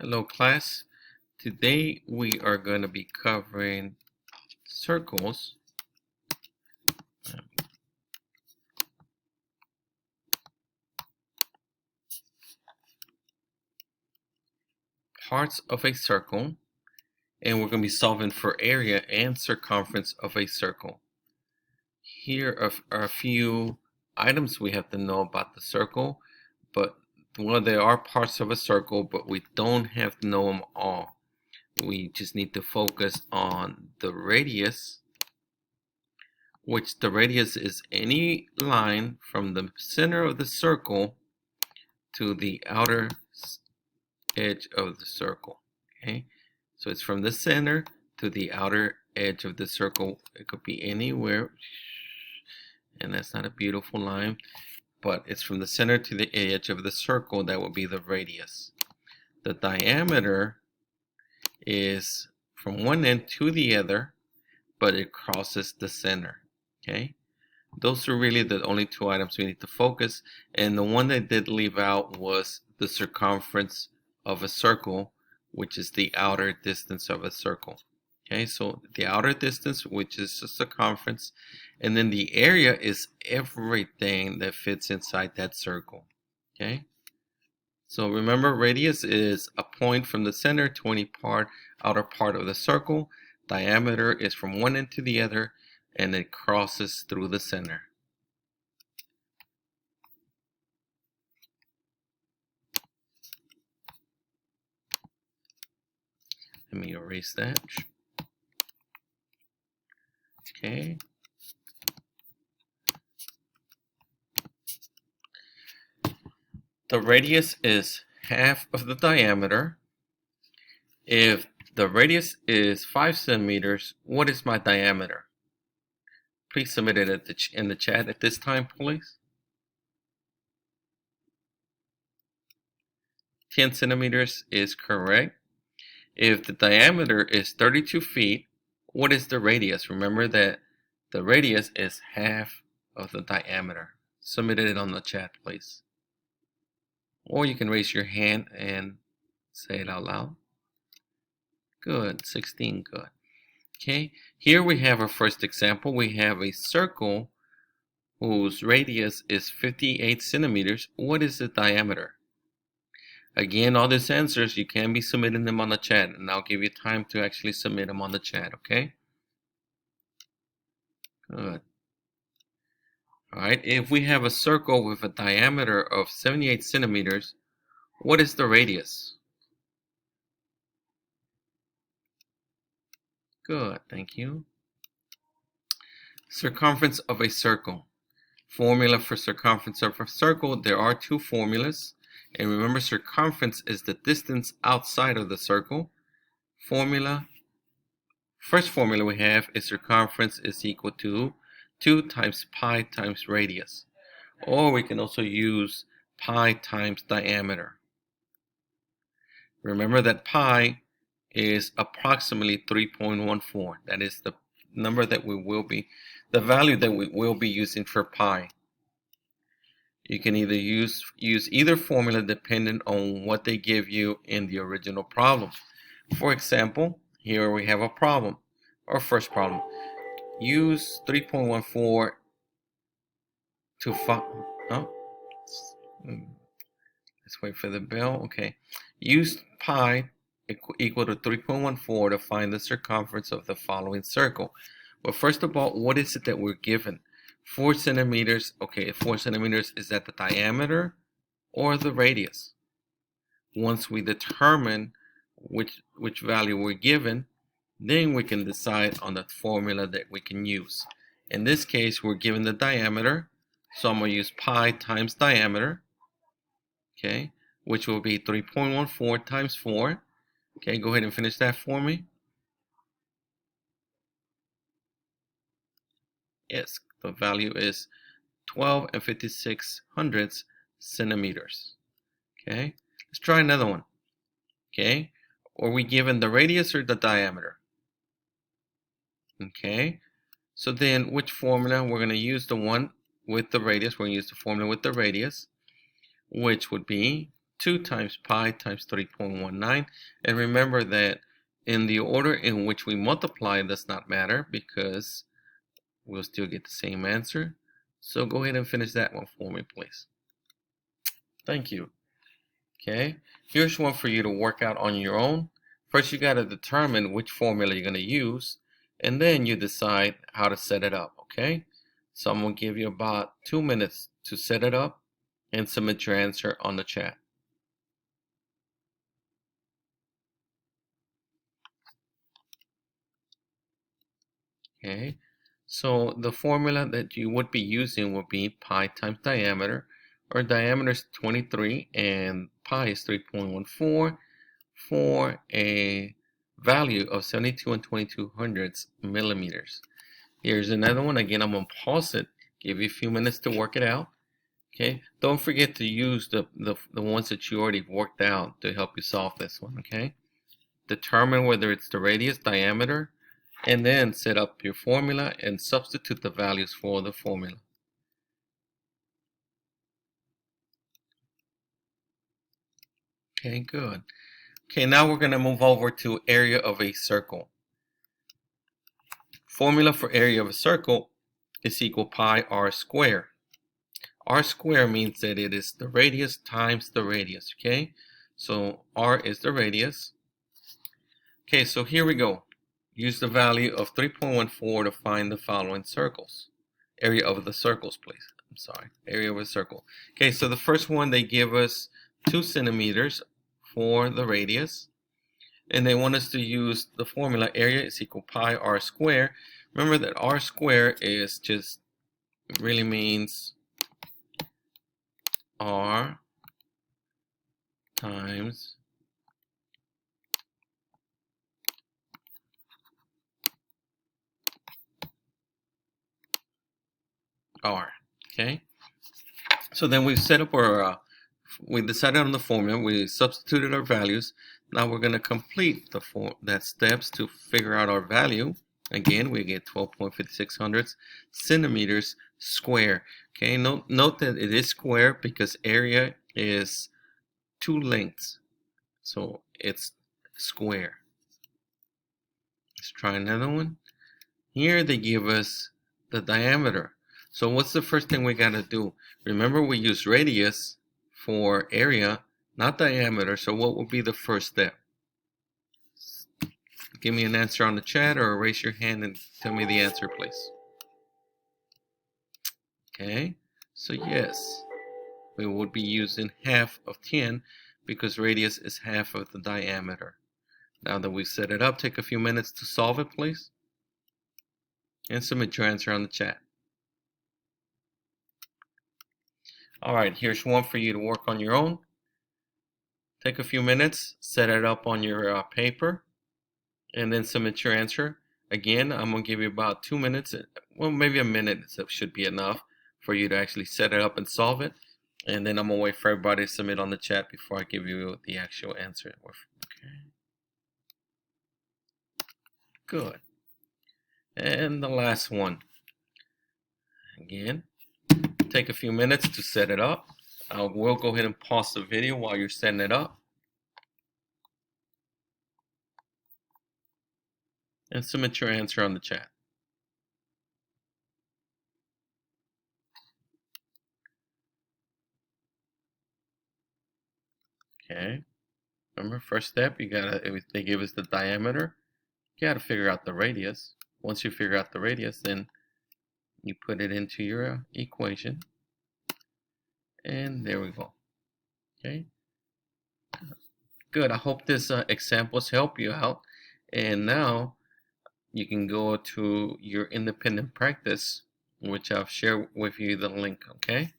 Hello class. Today we are going to be covering circles. Parts of a circle, and we're going to be solving for area and circumference of a circle. Here are a few items we have to know about the circle, but there are parts of a circle, but we don't have to know them all. We just need to focus on the radius, which the radius is any line from the center of the circle to the outer edge of the circle. Okay, so it's from the center to the outer edge of the circle. It could be anywhere, and that's not a beautiful line, but it's from the center to the edge of the circle. That would be the radius. The diameter is from one end to the other, but it crosses the center. Okay, those are really the only two items we need to focus, and the one that did leave out was the circumference of a circle, which is the outer distance of a circle. Okay, so the outer distance, which is the circumference, and then the area is everything that fits inside that circle. Okay, so remember, radius is a point from the center to any outer part of the circle. Diameter is from one end to the other, and it crosses through the center. Let me erase that. Okay. The radius is half of the diameter. If the radius is 5 centimeters, what is my diameter? Please submit it in the chat at this time, please. 10 centimeters is correct. If the diameter is 32 feet, what is the radius? Remember that the radius is half of the diameter. Submit it on the chat, please. Or you can raise your hand and say it out loud. Good, 16, good. Okay, here we have our first example. We have a circle whose radius is 58 centimeters. What is the diameter? Again, all these answers, you can be submitting them on the chat, and I'll give you time to actually submit them on the chat, okay? Good. All right, if we have a circle with a diameter of 78 centimeters, what is the radius? Good, thank you. Circumference of a circle. Formula for circumference of a circle, there are two formulas. And remember, circumference is the distance outside of the circle. First formula we have is circumference is equal to 2 times pi times radius. Or we can also use pi times diameter. Remember that pi is approximately 3.14. That is the number that the value that we will be using for pi. You can either use either formula depending on what they give you in the original problem. For example, here we have a problem, our first problem. Use 3.14 to find, let's wait for the bell, okay. Use pi equal to 3.14 to find the circumference of the following circle. Well, first of all, what is it that we're given? 4 centimeters, okay, 4 centimeters, is that the diameter or the radius? Once we determine which value we're given, then we can decide on the formula that we can use. In this case, we're given the diameter, so I'm going to use pi times diameter, okay, which will be 3.14 times 4. Okay, go ahead and finish that for me. Yes, the value is 12 and 56/100 centimeters. Okay, let's try another one. Okay, are we given the radius or the diameter? Okay, so then which formula? We're going to use the one with the radius. We're going to use the formula with the radius, which would be 2 times pi times 3.19. And remember that in the order in which we multiply does not matter because we'll still get the same answer. So go ahead and finish that one for me, please. Thank you. Okay, here's one for you to work out on your own. First, you got to determine which formula you're going to use, and then you decide how to set it up, okay? So I'm going to give you about 2 minutes to set it up and submit your answer on the chat. Okay, so the formula that you would be using would be pi times diameter, or diameter is 23 and pi is 3.14 for a value of 72 and 22/100 millimeters. Here's another one. Again, I'm going to pause it, give you a few minutes to work it out. Okay, don't forget to use the ones that you already worked out to help you solve this one. Okay, determine whether it's the radius, diameter, and then set up your formula and substitute the values for the formula. Okay, good. Okay, now we're going to move over to area of a circle. Formula for area of a circle is equal pi r squared. R squared means that it is the radius times the radius, okay? So r is the radius. Okay, so here we go. Use the value of 3.14 to find the following circles. Area of the circles, please. I'm sorry, area of a circle. Okay, so the first one, they give us 2 centimeters for the radius. And they want us to use the formula area is equal pi r squared. Remember that r squared is just, really means r times r. Okay, so then we set up our we decided on the formula, we substituted our values. Now we're going to complete that steps to figure out our value. Again, we get 12.56 centimeters square. Okay, note that it is square because area is 2 lengths, so it's square. Let's try another one. Here they give us the diameter. So what's the first thing we got to do? Remember, we use radius for area, not diameter. So what would be the first step? Give me an answer on the chat or raise your hand and tell me the answer, please. Okay, so yes, we would be using half of 10 because radius is half of the diameter. Now that we've set it up, take a few minutes to solve it, please, and submit your answer on the chat. All right, here's one for you to work on your own. Take a few minutes, set it up on your paper, and then submit your answer. Again, I'm going to give you about 2 minutes, well, maybe a minute should be enough for you to actually set it up and solve it. And then I'm going to wait for everybody to submit on the chat before I give you the actual answer. Okay. Good. And the last one. Again, take a few minutes to set it up. I will go ahead and pause the video while you're setting it up. And submit your answer on the chat. Okay. Remember, first step, if they give us the diameter, you gotta figure out the radius. Once you figure out the radius, then you put it into your equation. And there we go. Okay. Good. I hope this examples help you out. And now you can go to your independent practice, which I've shared with you the link. Okay.